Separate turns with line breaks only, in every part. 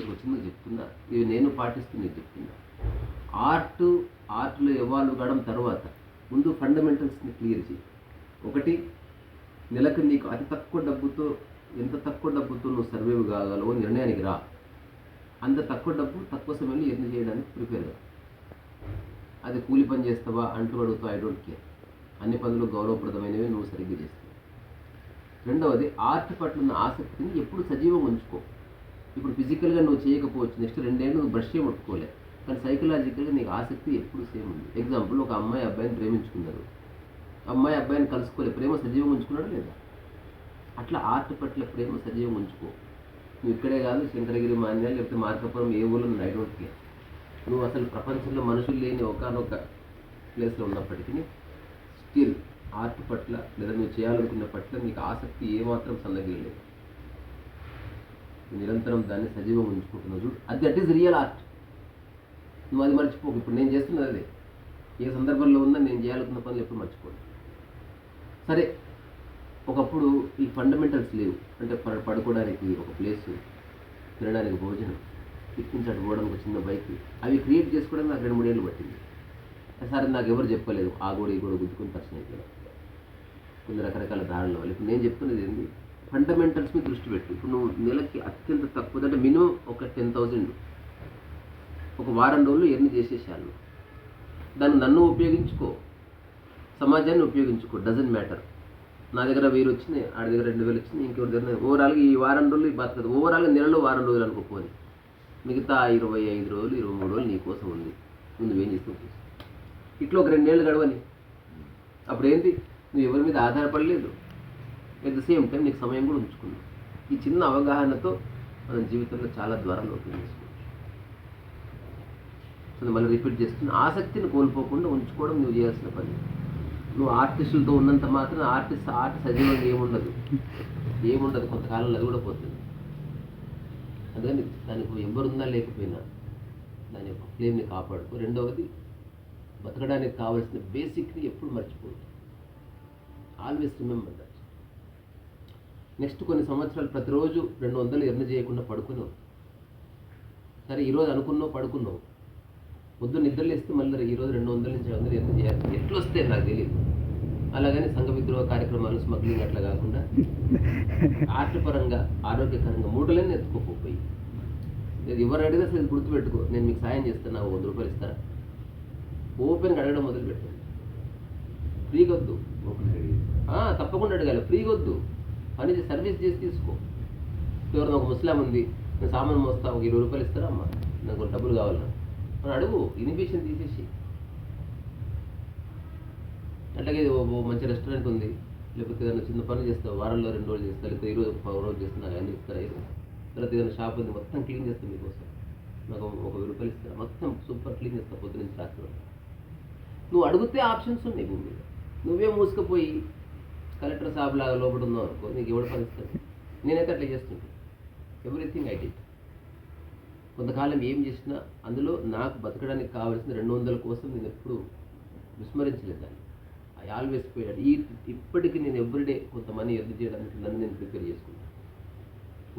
మీకు వచ్చిందో చెప్తున్నా, ఇవి నేను పాటిస్తూ మీకు చెప్తున్నా. ఆర్ట్లో ఎవాల్వ్ కావడం తర్వాత ముందు ఫండమెంటల్స్ని క్లియర్ చేయి. ఒకటి, నెలకు నీకు ఎంత తక్కువ డబ్బుతో నువ్వు సర్వైవ్ కాగలవో నిర్ణయానికి రా. అంత తక్కువ డబ్బు తక్కువ సమయంలో ఎర్న్ చేయడానికి ప్రిపేర్గా. అది కూలి పని చేస్తావా అంటూ అడుగుతావు, ఐ డోంట్ కేర్. అన్ని పనులు గౌరవప్రదమైనవి, నువ్వు సరిగ్గా చేస్తావు. రెండవది, ఆర్ట్ పట్ల ఉన్న ఆసక్తిని ఎప్పుడు సజీవంగా ఉంచుకో. ఇప్పుడు ఫిజికల్గా నువ్వు చేయకపోవచ్చు, నెక్స్ట్ 2 ఏళ్ళు నువ్వు బ్రష్ ముట్టుకోలే, కానీ సైకలాజికల్గా నీకు ఆసక్తి ఎప్పుడు సేమ్ ఉంది. ఎగ్జాంపుల్, ఒక అమ్మాయి అబ్బాయిని ప్రేమించుకున్నారు, అమ్మాయి అబ్బాయిని కలుసుకోలే, ప్రేమ సజీవంగా ఉంచుకున్నాడు లేదా? అట్లా ఆర్ట్ పట్ల ప్రేమ సజీవంగా ఉంచుకో. నువ్వు ఇక్కడే కాదు, శంకరగిరి, మాన్యాలు, లేకపోతే మార్కాపురం, ఏ ఊళ్ళో నువ్వు ఐ డోంట్ కేర్. నువ్వు అసలు ప్రపంచంలో మనుషులు లేని ఒకనొక ప్లేస్లో ఉన్నప్పటికీ స్టిల్ ఆర్ట్ పట్ల లేదా నువ్వు చేయాలనుకున్న పట్ల నీకు ఆసక్తి ఏమాత్రం సన్నగిలేదు. నిరంతరం దాన్ని సజీవంగా ఉంచుకుంటున్నావు చూడు, దట్ ఈజ్ రియల్ ఆర్ట్. నువ్వు అది మర్చిపోకు. ఇప్పుడు నేను చేస్తున్నది అదే. ఏ సందర్భంలో ఉన్నా నేను చేయాలనుకున్న పనులు ఎప్పుడు మర్చిపోను. సరే, ఒకప్పుడు ఈ ఫండమెంటల్స్ లేవు, అంటే పడుకోవడానికి ఒక ప్లేసు, తినడానికి భోజనం, ఇప్పించాడు పోవడానికి ఒక చిన్న బైక్, అవి క్రియేట్ చేసుకోవడానికి నాకు 2-3 ఏళ్ళు పట్టింది. సరే, నాకు ఎవరు చెప్పలేదు, ఆ గోడ ఈ గోడ గుద్దుకుని పరిచయం అయిపోయాడు కొన్ని రకరకాల దారుల వల్ల. ఇప్పుడు నేను చెప్తున్నది ఏంటి, ఫండమెంటల్స్ మీద దృష్టి పెట్టు. ఇప్పుడు నువ్వు నెలకి అత్యంత తక్కువ అంటే మినిమం ఒక 10,000 ఒక వారం రోజులు ఎర్న్ చేసేసాను. దాన్ని నన్ను ఉపయోగించుకో, సమాజాన్ని ఉపయోగించుకో, డజంట్ మ్యాటర్. నా దగ్గర 1000 వచ్చినాయి, ఆడి దగ్గర 2000 వచ్చినాయి, ఇంకెవరి దగ్గర ఓవరాల్గా ఈ వారం రోజులు బతకదు. ఓవరాల్గా నెలలో వారం రోజులు అనుకోపోని, మిగతా 25 రోజులు 23 రోజులు నీ కోసం ఉంది. నువ్వేం చేస్తావు? ఇట్లా ఒక 2 ఏళ్ళు గడవని. అప్పుడు ఏంటి, నువ్వు ఎవరి మీద ఆధారపడలేదు, అట్ ద సేమ్ టైం నీకు సమయం కూడా ఉంచుకున్నావు. ఈ చిన్న అవగాహనతో మన జీవితంలో చాలా ద్వారాలు ఓపెన్ చేసుకోవచ్చు. సో మళ్ళీ రిపీట్ చేస్తున్న, ఆసక్తిని కోల్పోకుండా ఉంచుకోవడం నువ్వు చేయాల్సిన పని. నువ్వు ఆర్టిస్టులతో ఉన్నంత మాత్రం ఆర్ట్ సజీవంగా ఏముండదు, కొంతకాలంలో అది కూడా పోతుంది. అందుకని దానికి ఎవరున్నా లేకపోయినా దాని యొక్క ఫ్లేమ్ని కాపాడుకో. రెండవది, బతకడానికి కావాల్సిన బేసిక్ని ఎప్పుడు మర్చిపోదు. Always remember that. నెక్స్ట్ కొన్ని సంవత్సరాలు ప్రతిరోజు 200 ఎర్న్ చేయకుండా పడుకున్నావు. సరే, ఈరోజు అనుకున్నావు, పడుకున్నావు, పొద్దున్న నిద్రలేస్తే మళ్ళీ ఈరోజు 200 నుంచి 500 ఎర్న్ చేయాలి. ఎట్లా వస్తే నాకు తెలియదు. అలాగని సంఘ విద్రోహ కార్యక్రమాలు, స్మగ్లింగ్ అట్లా కాకుండా ఆర్ట్ పరంగా, ఆరోగ్యకరంగా మూటలన్నీ ఎత్తుకోపోయి, నేను ఎవరు అడిగితే అసలు ఇది గుర్తుపెట్టుకో, నేను మీకు సాయం చేస్తాను, నాకు 100 రూపాయలు ఇస్తారా? ఓపెన్గా అడగడం మొదలుపెట్టాను. ఫ్రీగా వద్దు, తప్పకుండా అడగాలి. ఫ్రీగా వద్దు, పని సర్వీస్ చేసి తీసుకో. ఎవరైనా ఒక ముస్లాం ఉంది, నేను సామాన్ మోస్తా, ఒక 20 రూపాయలు ఇస్తారా అమ్మా, నాకు డబ్బులు కావాలన్నా అని అడుగు. ఇన్హిబిషన్ తీసేసి. అట్లాగే ఓ మంచి రెస్టారెంట్ ఉంది, లేకపోతే ఏదైనా చిన్న పని చేస్తావు, వారంలో 2 రోజులు చేస్తావు, లేకపోతే ఈరోజు 1 రోజు చేస్తాను, నాకు 5 ఇస్తారా? తర్వాత ఏదైనా షాప్ ఉంది, మొత్తం క్లీన్ చేస్తాను మీకోసం, నాకు ఒక 1000 రూపాయలు ఇస్తారా? మొత్తం సూపర్ క్లీన్ చేస్తాను పొద్దు నుంచి రాత్రి వరకు. నువ్వు అడిగితే ఆప్షన్స్ ఉన్నాయి భూమి మీద. నువ్వే మూసుకుపోయి కలెక్టర్ సాబ్ లాగా లోపల ఉన్నావు అనుకో, నీకు ఎవడు పని ఇస్తాడు? నేనైతే అట్లా చేస్తుంటాను. Everything I did. కొంతకాలం ఏం చేసినా అందులో నాకు బతకడానికి కావాల్సిన 200 కోసం నేను ఎప్పుడు విస్మరించలేదు దాన్ని. ఐ ఆల్వేస్ పోయాడు. ఇప్పటికీ నేను ఎవ్రీడే కొంత మనీ ఎర్న్ చేయడానికి నన్ను నేను ప్రిపేర్ చేసుకున్నాను.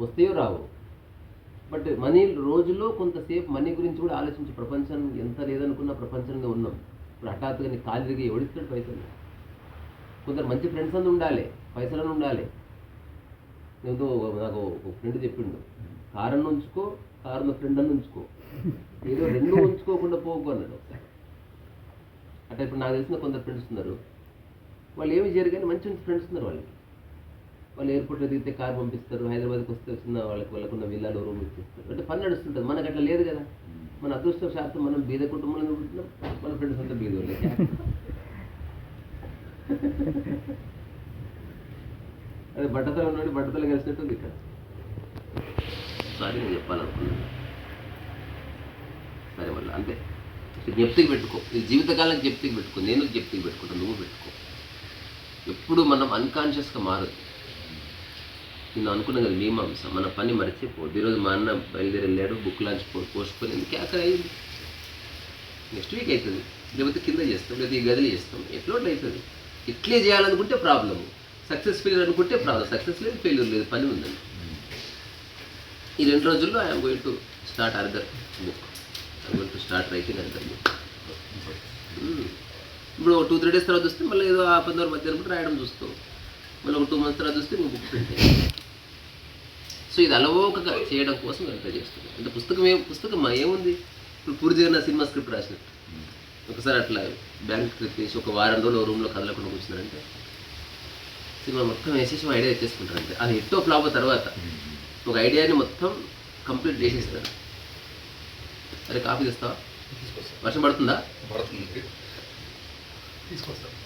వస్తేయో రావు, బట్ మనీ రోజులో కొంతసేపు మనీ గురించి కూడా ఆలోచించి, ప్రపంచం ఎంత లేదనుకున్నా ప్రపంచంలో ఉన్నాం. ఇప్పుడు హఠాత్తుగా నీ ఖాళీగా ఎవడిస్తాడు పైసలు? కొందరు మంచి ఫ్రెండ్స్ అందు ఉండాలి, పైసలను ఉండాలి. నేను నాకు ఒక ఫ్రెండ్ చెప్పిండు, కారును ఉంచుకో, కారున్న ఫ్రెండ్ అని ఉంచుకో, ఏదో 2 ఉంచుకోకుండా పోకు అన్నాడు. అట్లా ఇప్పుడు నాకు తెలిసిన కొందరు ఫ్రెండ్స్ ఉన్నారు, వాళ్ళు ఏమి చేయరు కానీ మంచి మంచి ఫ్రెండ్స్ ఉన్నారు వాళ్ళకి. వాళ్ళు ఎయిర్పోర్ట్లో దిగితే కారు పంపిస్తారు, హైదరాబాద్కి వస్తే వచ్చిన వాళ్ళకున్న విల్లాలో రూమ్ ఇచ్చిస్తారు, అంటే పని నడుస్తుంటుంది. మనకు అట్లా లేదు కదా. మన అదృష్టశాతం మనం బీద కుటుంబంలో ఉంటున్నాం, మన ఫ్రెండ్స్ అంతా బీద వాళ్ళే. అదే బట్టతల ఉన్నాడు, బట్టతల కలిసినట్టుంది ఇక్కడ. సారీ, నేను చెప్పాలనుకున్నాను. సరే, మళ్ళీ అంతే. జ్ఞప్తికి పెట్టుకో, ఈ జీవితకాలం జ్ఞప్తికి పెట్టుకో. నేను జ్ఞప్తికి పెట్టుకుంటాను, నువ్వు పెట్టుకో. ఎప్పుడు మనం అన్కాన్షియస్గా మారదు. నేను అనుకున్నాను కదా, మీమాంస, మన పని మర్చిపోదు. ఈరోజు మా అన్న బయలుదేరి వెళ్ళాడు, బుక్ లాంచ్ పోస్ట్పోన్ ఎందుకు అక్కడ అయింది, నెక్స్ట్ వీక్ అవుతుంది, లేకపోతే కింద చేస్తాం, లేదా ఈ గదిలో చేస్తాం, ఎట్లా అవుతుంది. ఇట్లే చేయాలనుకుంటే ప్రాబ్లము, సక్సెస్ ఫెయిల్యూర్ అనుకుంటే ప్రాబ్లం. సక్సెస్ లేదు, ఫెయిల్యూర్ లేదు, పని ఉందండి. ఈ 2 రోజుల్లో I'm going to start other book. I'm going to start writing other book. ఇప్పుడు 2-3 డేస్ తర్వాత వస్తే మళ్ళీ ఏదో ఆ 10 మధ్యాహ్నం కూడా రాయడం చూస్తావు. మళ్ళీ ఒక 2 మంత్స్ తర్వాత వస్తే నువ్వు బుక్ ప్రింట్ అయ్యింది. సో ఇది అలవోకగా చేయడం కోసం నేను ట్రై చేస్తున్నాను. అంటే పుస్తకం ఏముంది, ఇప్పుడు పూరి జగన్నాథ్ సినిమా స్క్రిప్ట్ రాసినట్టు ఒకసారి అట్లా బ్యాంక్ ట్రిప్ చేసి ఒక వారం రోజులు రూమ్లో కదలకుండా కూర్చున్నారంటే సినిమా మొత్తం వేసేసి ఐడియా తెచ్చేసుకుంటారంటే అది ఎట్టో ఫ్లాప్ తర్వాత ఒక ఐడియాని మొత్తం కంప్లీట్ చేసేస్తారు. అరే కాఫీ తెస్తావా? వర్షం పడుతుందా?
తీసుకొస్తాను.